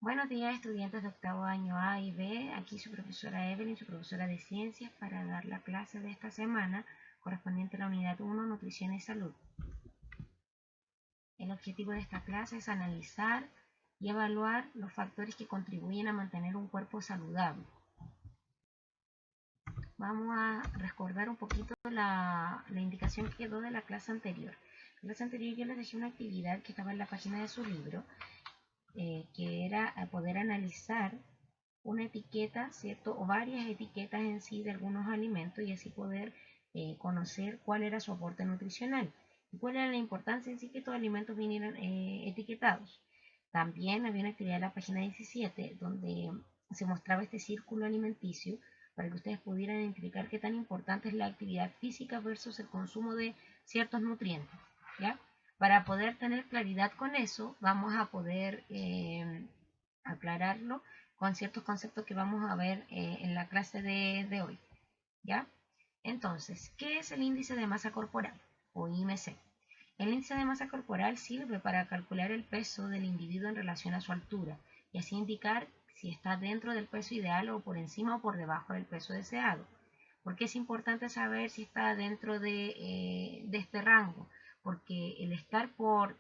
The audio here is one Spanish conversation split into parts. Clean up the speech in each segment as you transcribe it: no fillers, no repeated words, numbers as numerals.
Buenos días, estudiantes de octavo año A y B. Aquí su profesora Evelyn, su profesora de ciencias, para dar la clase de esta semana correspondiente a la unidad 1, Nutrición y Salud. El objetivo de esta clase es analizar y evaluar los factores que contribuyen a mantener un cuerpo saludable. Vamos a recordar un poquito la indicación que quedó de la clase anterior. En la clase anterior yo les dejé una actividad que estaba en la página de su libro, que era poder analizar una etiqueta, ¿cierto? O varias etiquetas en sí de algunos alimentos y así poder conocer cuál era su aporte nutricional y cuál era la importancia en sí que estos alimentos vinieran etiquetados. También había una actividad en la página 17 donde se mostraba este círculo alimenticio para que ustedes pudieran identificar qué tan importante es la actividad física versus el consumo de ciertos nutrientes, ¿ya? Para poder tener claridad con eso, vamos a poder aclararlo con ciertos conceptos que vamos a ver en la clase de hoy, ¿ya? Entonces, ¿qué es el índice de masa corporal o IMC? El índice de masa corporal sirve para calcular el peso del individuo en relación a su altura y así indicar si está dentro del peso ideal o por encima o por debajo del peso deseado. ¿Por qué es importante saber si está dentro de este rango? Porque el estar por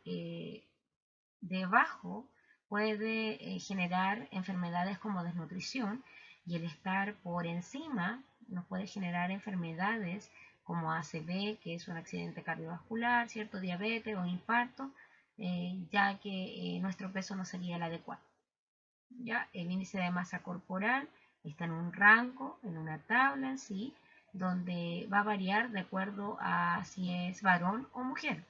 debajo puede generar enfermedades como desnutrición y el estar por encima nos puede generar enfermedades como ACV, que es un accidente cardiovascular, cierto diabetes o infarto, ya que nuestro peso no sería el adecuado. ¿Ya? El índice de masa corporal está en un rango, en una tabla en sí, donde va a variar de acuerdo a si es varón o mujer.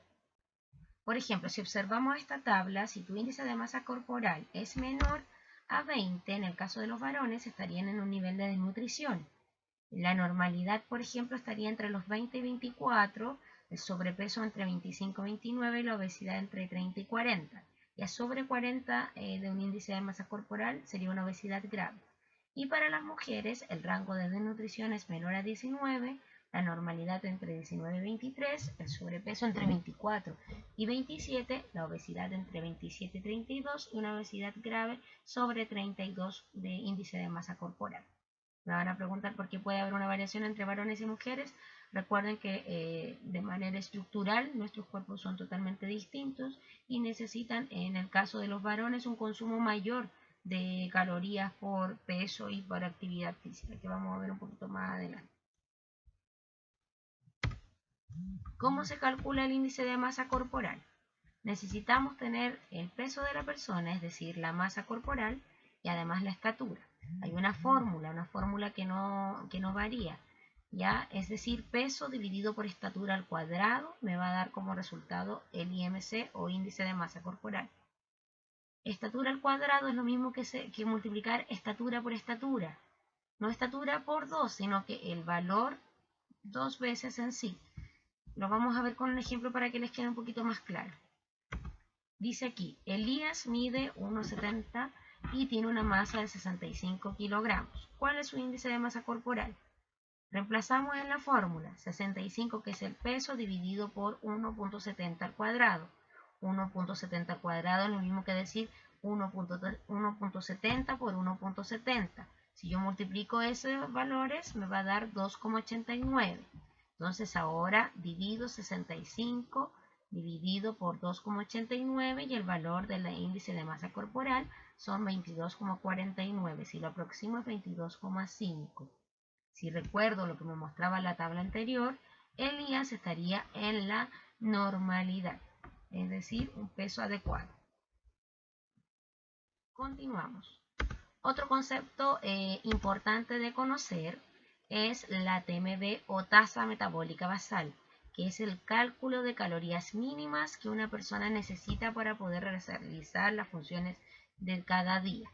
Por ejemplo, si observamos esta tabla, si tu índice de masa corporal es menor a 20, en el caso de los varones estarían en un nivel de desnutrición. La normalidad, por ejemplo, estaría entre los 20 y 24, el sobrepeso entre 25 y 29 y la obesidad entre 30 y 40. Y a sobre 40 de un índice de masa corporal sería una obesidad grave. Y para las mujeres, el rango de desnutrición es menor a 19, la normalidad entre 19 y 23, el sobrepeso entre 24 y 27, la obesidad entre 27 y 32 y una obesidad grave sobre 32 de índice de masa corporal. Me van a preguntar por qué puede haber una variación entre varones y mujeres. Recuerden que de manera estructural nuestros cuerpos son totalmente distintos y necesitan, en el caso de los varones, un consumo mayor de calorías por peso y por actividad física, que vamos a ver un poquito más adelante. ¿Cómo se calcula el índice de masa corporal? Necesitamos tener el peso de la persona, es decir, la masa corporal y además la estatura. Hay una fórmula que no varía, ¿ya? Es decir, peso dividido por estatura al cuadrado me va a dar como resultado el IMC o índice de masa corporal. Estatura al cuadrado es lo mismo que multiplicar estatura por estatura. No estatura por 2, sino que el valor 2 veces en sí. Lo vamos a ver con un ejemplo para que les quede un poquito más claro. Dice aquí, Elías mide 1,70 y tiene una masa de 65 kilogramos. ¿Cuál es su índice de masa corporal? Reemplazamos en la fórmula 65, que es el peso, dividido por 1.70 al cuadrado. 1.70 al cuadrado es lo mismo que decir 1.70 por 1.70. Si yo multiplico esos valores me va a dar 2,89. Entonces ahora divido 65 dividido por 2,89 y el valor del índice de masa corporal son 22,49. Si lo aproximo es 22,5. Si recuerdo lo que me mostraba la tabla anterior, Elías estaría en la normalidad, es decir, un peso adecuado. Continuamos. Otro concepto importante de conocer es la TMB o tasa metabólica basal, que es el cálculo de calorías mínimas que una persona necesita para poder realizar las funciones de cada día.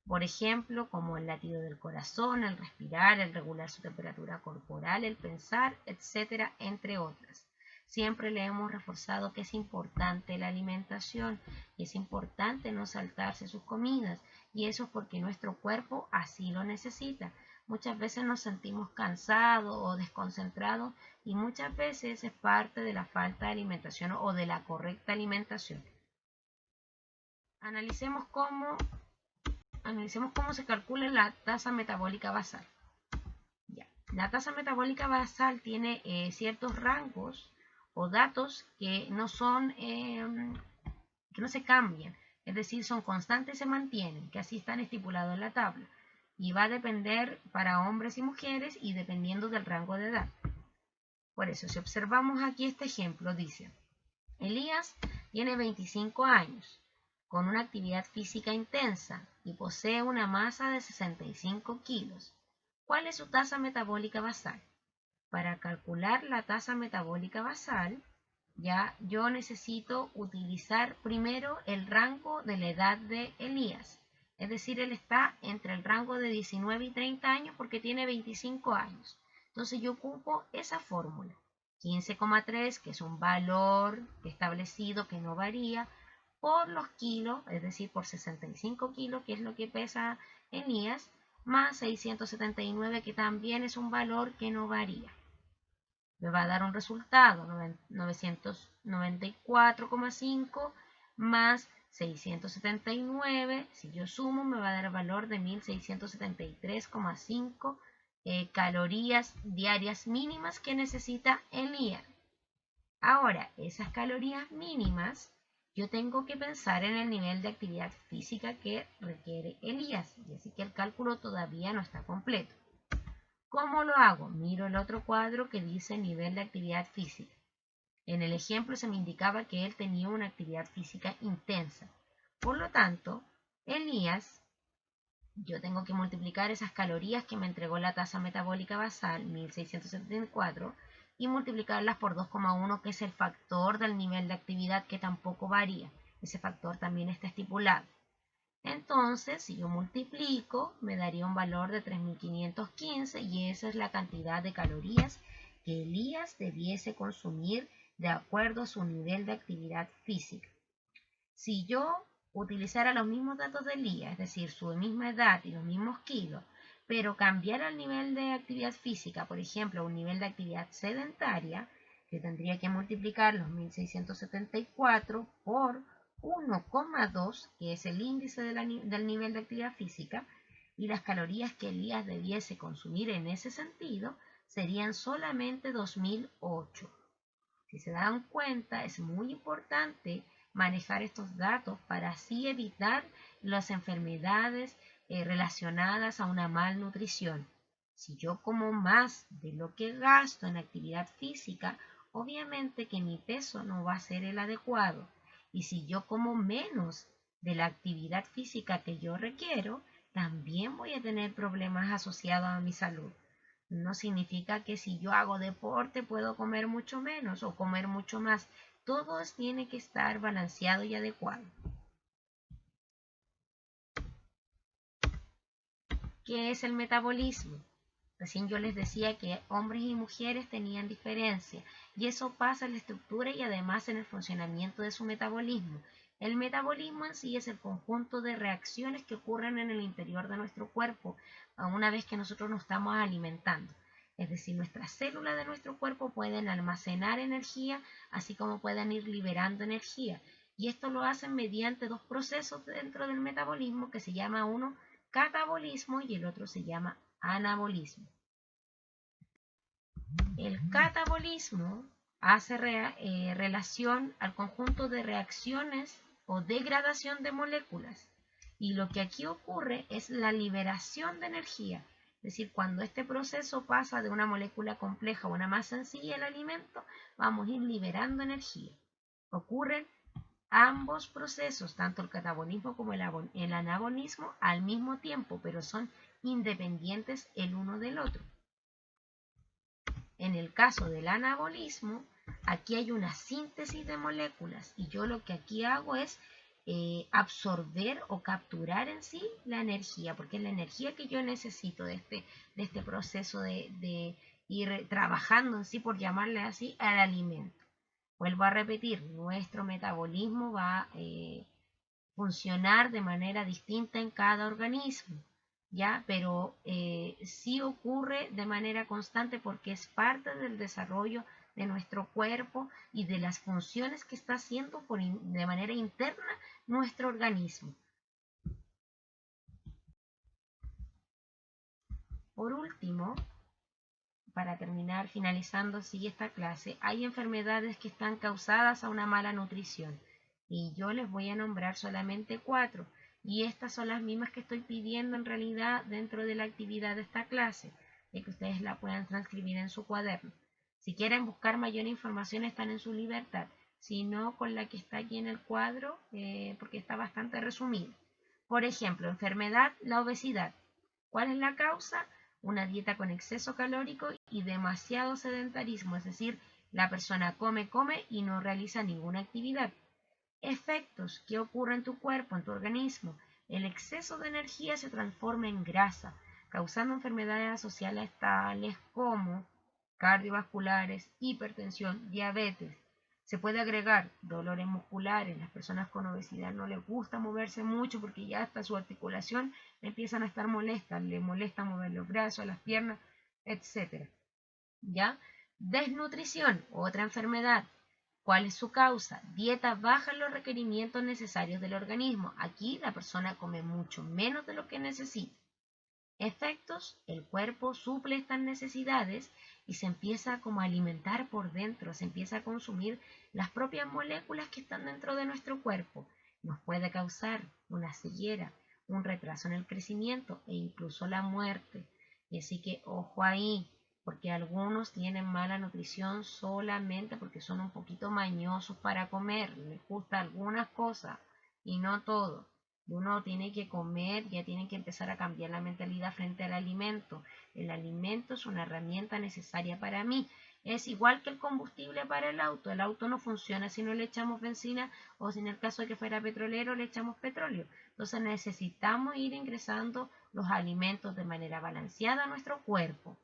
Por ejemplo, como el latido del corazón, el respirar, el regular su temperatura corporal, el pensar, etcétera, entre otras. Siempre le hemos reforzado que es importante la alimentación y es importante no saltarse sus comidas, y eso es porque nuestro cuerpo así lo necesita. Muchas veces nos sentimos cansados o desconcentrados y muchas veces es parte de la falta de alimentación o de la correcta alimentación. Analicemos cómo analicemos cómo se calcula la tasa metabólica basal. Ya. La tasa metabólica basal tiene ciertos rangos o datos que no se cambian, es decir, son constantes y se mantienen, que así están estipulados en la tabla. Y va a depender para hombres y mujeres y dependiendo del rango de edad. Por eso, si observamos aquí este ejemplo, dice, Elías tiene 25 años, con una actividad física intensa y posee una masa de 65 kilos. ¿Cuál es su tasa metabólica basal? Para calcular la tasa metabólica basal, ya yo necesito utilizar primero el rango de la edad de Elías. Es decir, él está entre el rango de 19 y 30 años porque tiene 25 años. Entonces yo ocupo esa fórmula. 15,3, que es un valor establecido que no varía, por los kilos, es decir, por 65 kilos, que es lo que pesa Elías, más 679, que también es un valor que no varía. Me va a dar un resultado, 994,5 más 679, si yo sumo me va a dar el valor de 1673,5 calorías diarias mínimas que necesita Elías. Ahora, esas calorías mínimas, yo tengo que pensar en el nivel de actividad física que requiere Elías, y así que el cálculo todavía no está completo. ¿Cómo lo hago? Miro el otro cuadro que dice nivel de actividad física. En el ejemplo se me indicaba que él tenía una actividad física intensa. Por lo tanto, Elías, yo tengo que multiplicar esas calorías que me entregó la tasa metabólica basal, 1674, y multiplicarlas por 2,1, que es el factor del nivel de actividad que tampoco varía. Ese factor también está estipulado. Entonces, si yo multiplico, me daría un valor de 3.515 y esa es la cantidad de calorías que Elías debiese consumir de acuerdo a su nivel de actividad física. Si yo utilizara los mismos datos de Elías, es decir, su misma edad y los mismos kilos, pero cambiara el nivel de actividad física, por ejemplo, un nivel de actividad sedentaria, que tendría que multiplicar los 1.674 por 1,2, que es el índice del nivel de actividad física, y las calorías que Elías debiese consumir en ese sentido serían solamente 2008. Si se dan cuenta, es muy importante manejar estos datos para así evitar las enfermedades relacionadas a una malnutrición. Si yo como más de lo que gasto en actividad física, obviamente que mi peso no va a ser el adecuado. Y si yo como menos de la actividad física que yo requiero, también voy a tener problemas asociados a mi salud. No significa que si yo hago deporte puedo comer mucho menos o comer mucho más. Todo tiene que estar balanceado y adecuado. ¿Qué es el metabolismo? Recién yo les decía que hombres y mujeres tenían diferencia y eso pasa en la estructura y además en el funcionamiento de su metabolismo. El metabolismo en sí es el conjunto de reacciones que ocurren en el interior de nuestro cuerpo una vez que nosotros nos estamos alimentando. Es decir, nuestras células de nuestro cuerpo pueden almacenar energía, así como pueden ir liberando energía. Y esto lo hacen mediante dos procesos dentro del metabolismo que se llama uno catabolismo y el otro se llama anabolismo. El catabolismo hace relación al conjunto de reacciones o degradación de moléculas. Y lo que aquí ocurre es la liberación de energía. Es decir, cuando este proceso pasa de una molécula compleja a una más sencilla, el alimento, vamos a ir liberando energía. Ocurren ambos procesos, tanto el catabolismo como el anabolismo, al mismo tiempo, pero son independientes el uno del otro. En el caso del anabolismo, aquí hay una síntesis de moléculas y yo lo que aquí hago es absorber o capturar en sí la energía, porque es la energía que yo necesito de este proceso de ir trabajando en sí, por llamarle así, al alimento. Vuelvo a repetir, nuestro metabolismo va a funcionar de manera distinta en cada organismo, ¿ya? Pero sí ocurre de manera constante porque es parte del desarrollo de nuestro cuerpo y de las funciones que está haciendo de manera interna nuestro organismo. por último, para terminar, finalizando así esta clase, hay enfermedades que están causadas a una mala nutrición y yo les voy a nombrar solamente 4 y estas son las mismas que estoy pidiendo en realidad dentro de la actividad de esta clase, de que ustedes la puedan transcribir en su cuaderno. Si quieren buscar mayor información están en su libertad, si no con la que está aquí en el cuadro, porque está bastante resumido. Por ejemplo, enfermedad, la obesidad. ¿Cuál es la causa? Una dieta con exceso calórico y demasiado sedentarismo, es decir, la persona come y no realiza ninguna actividad. Efectos. ¿Qué ocurre en tu cuerpo, en tu organismo? El exceso de energía se transforma en grasa, causando enfermedades asociadas tales como cardiovasculares, hipertensión, diabetes. Se puede agregar dolores musculares. Las personas con obesidad no les gusta moverse mucho porque ya hasta su articulación empiezan a estar molestas, les molesta mover los brazos, las piernas, etc. ¿Ya? Desnutrición, otra enfermedad. ¿Cuál es su causa? Dieta baja en los requerimientos necesarios del organismo. Aquí la persona come mucho menos de lo que necesita. Efectos, el cuerpo suple estas necesidades y se empieza como a alimentar por dentro, se empieza a consumir las propias moléculas que están dentro de nuestro cuerpo. Nos puede causar una ceguera, un retraso en el crecimiento e incluso la muerte. Y así que ojo ahí, porque algunos tienen mala nutrición solamente porque son un poquito mañosos para comer, les gusta algunas cosas y no todo. Uno tiene que comer, ya tiene que empezar a cambiar la mentalidad frente al alimento. El alimento es una herramienta necesaria para mí. Es igual que el combustible para el auto. El auto no funciona si no le echamos benzina o si en el caso de que fuera petrolero le echamos petróleo. Entonces necesitamos ir ingresando los alimentos de manera balanceada a nuestro cuerpo.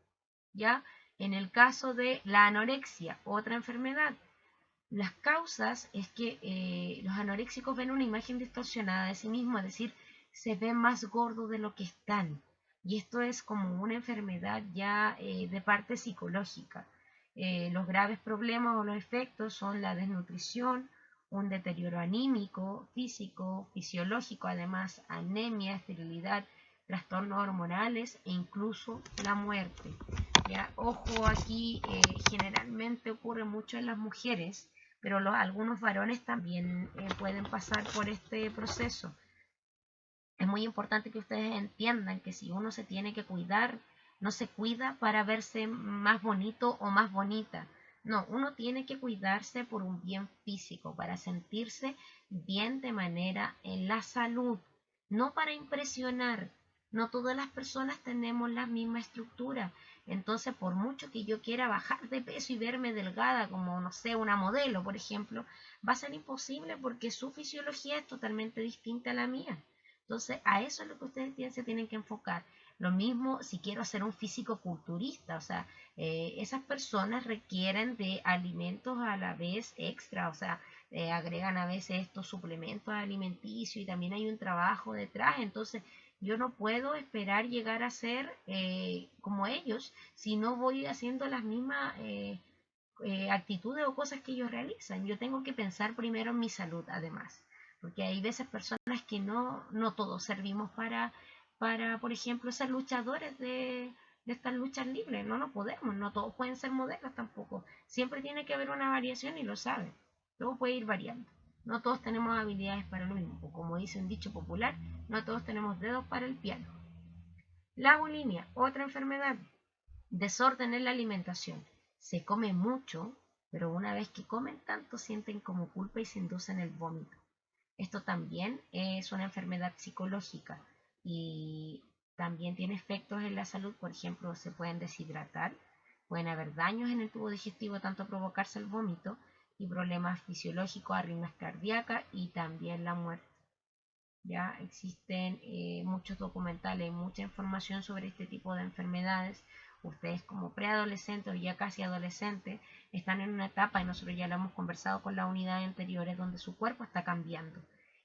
¿Ya? En el caso de la anorexia, otra enfermedad. Las causas es que los anoréxicos ven una imagen distorsionada de sí mismos, es decir, se ven más gordos de lo que están. Y esto es como una enfermedad ya de parte psicológica. Los graves problemas o los efectos son la desnutrición, un deterioro anímico, físico, fisiológico, además anemia, esterilidad, trastornos hormonales e incluso la muerte. ¿Ya? Ojo aquí, generalmente ocurre mucho en las mujeres, pero algunos varones también pueden pasar por este proceso. Es muy importante que ustedes entiendan que si uno se tiene que cuidar, no se cuida para verse más bonito o más bonita. No, uno tiene que cuidarse por un bien físico, para sentirse bien de manera en la salud, no para impresionar. No todas las personas tenemos la misma estructura. Entonces, por mucho que yo quiera bajar de peso y verme delgada, como, no sé, una modelo, por ejemplo, va a ser imposible porque su fisiología es totalmente distinta a la mía. Entonces, a eso es lo que ustedes se tienen que enfocar. Lo mismo si quiero hacer un físico culturista, o sea, esas personas requieren de alimentos a la vez extra, o sea, agregan a veces estos suplementos alimenticios y también hay un trabajo detrás. Entonces, yo no puedo esperar llegar a ser como ellos si no voy haciendo las mismas actitudes o cosas que ellos realizan. Yo tengo que pensar primero en mi salud, además, porque hay veces personas que no todos servimos para, por ejemplo, ser luchadores de estas luchas libres. No podemos, no todos pueden ser modelos tampoco. Siempre tiene que haber una variación y lo saben. Todo puede ir variando. No todos tenemos habilidades para lo mismo. O como dice un dicho popular, no todos tenemos dedos para el piano. La bulimia, otra enfermedad. Desorden en la alimentación. Se come mucho, pero una vez que comen tanto sienten como culpa y se inducen el vómito. Esto también es una enfermedad psicológica y también tiene efectos en la salud. Por ejemplo, se pueden deshidratar, pueden haber daños en el tubo digestivo, tanto provocarse el vómito y problemas fisiológicos, arritmias cardíacas y también la muerte. Ya existen muchos documentales y mucha información sobre este tipo de enfermedades. Ustedes como preadolescentes o ya casi adolescentes están en una etapa, y nosotros ya lo hemos conversado con las unidades anteriores, donde su cuerpo está cambiando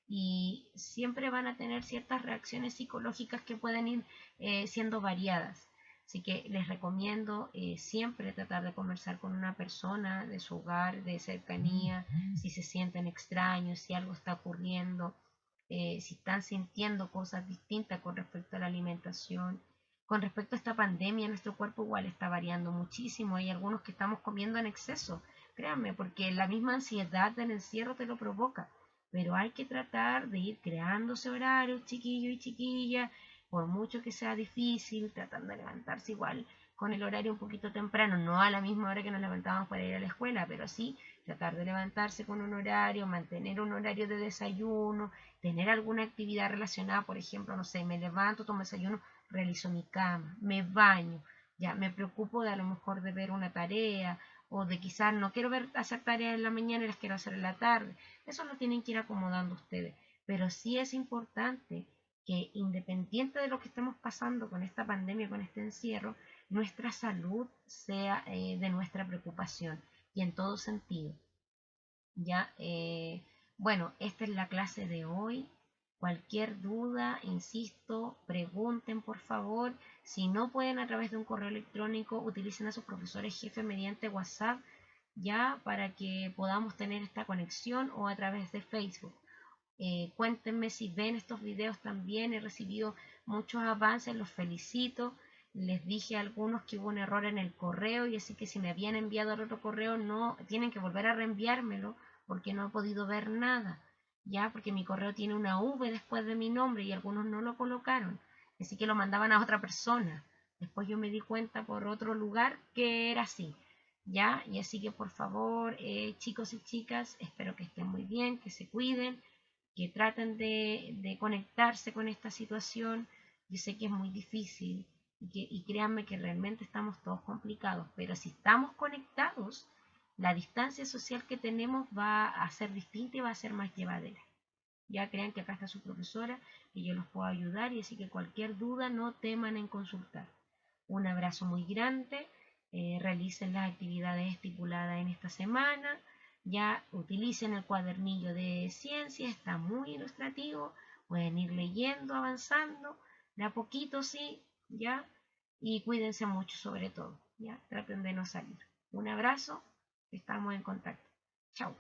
y siempre van a tener ciertas reacciones psicológicas que pueden ir siendo variadas. Así que les recomiendo siempre tratar de conversar con una persona de su hogar, de cercanía, si se sienten extraños, si algo está ocurriendo, si están sintiendo cosas distintas con respecto a la alimentación. Con respecto a esta pandemia, nuestro cuerpo igual está variando muchísimo. Hay algunos que estamos comiendo en exceso, créanme, porque la misma ansiedad del encierro te lo provoca. Pero hay que tratar de ir creándose horarios, chiquillo y chiquilla, por mucho que sea difícil, tratando de levantarse igual con el horario un poquito temprano, no a la misma hora que nos levantábamos para ir a la escuela, pero sí tratar de levantarse con un horario, mantener un horario de desayuno, tener alguna actividad relacionada, por ejemplo, no sé, me levanto, tomo desayuno, realizo mi cama, me baño, ya me preocupo de a lo mejor de ver una tarea o de quizás no quiero hacer tareas en la mañana y las quiero hacer en la tarde. Eso lo tienen que ir acomodando ustedes. Pero sí es importante que independiente de lo que estemos pasando con esta pandemia, con este encierro, nuestra salud sea de nuestra preocupación y en todo sentido. Ya, bueno, esta es la clase de hoy. Cualquier duda, insisto, pregunten por favor. Si no pueden a través de un correo electrónico, utilicen a sus profesores jefe mediante WhatsApp, ya para que podamos tener esta conexión o a través de Facebook. Cuéntenme si ven estos videos también. He recibido muchos avances, los felicito. Les dije a algunos que hubo un error en el correo y así que si me habían enviado al otro correo no tienen que volver a reenviármelo porque no he podido ver nada. Ya, porque mi correo tiene una V después de mi nombre y algunos no lo colocaron. Así que lo mandaban a otra persona. Después yo me di cuenta por otro lugar que era así. Ya, y así que por favor, chicos y chicas, espero que estén muy bien, que se cuiden, que traten de conectarse con esta situación. Yo sé que es muy difícil y créanme que realmente estamos todos complicados, pero si estamos conectados, la distancia social que tenemos va a ser distinta y va a ser más llevadera. Ya crean que acá está su profesora y yo los puedo ayudar y así que cualquier duda no teman en consultar. Un abrazo muy grande, realicen las actividades estipuladas en esta semana, ya utilicen el cuadernillo de ciencia, está muy ilustrativo, pueden ir leyendo, avanzando, de a poquito sí, ya, y cuídense mucho sobre todo, ya, traten de no salir. Un abrazo, estamos en contacto. Chao.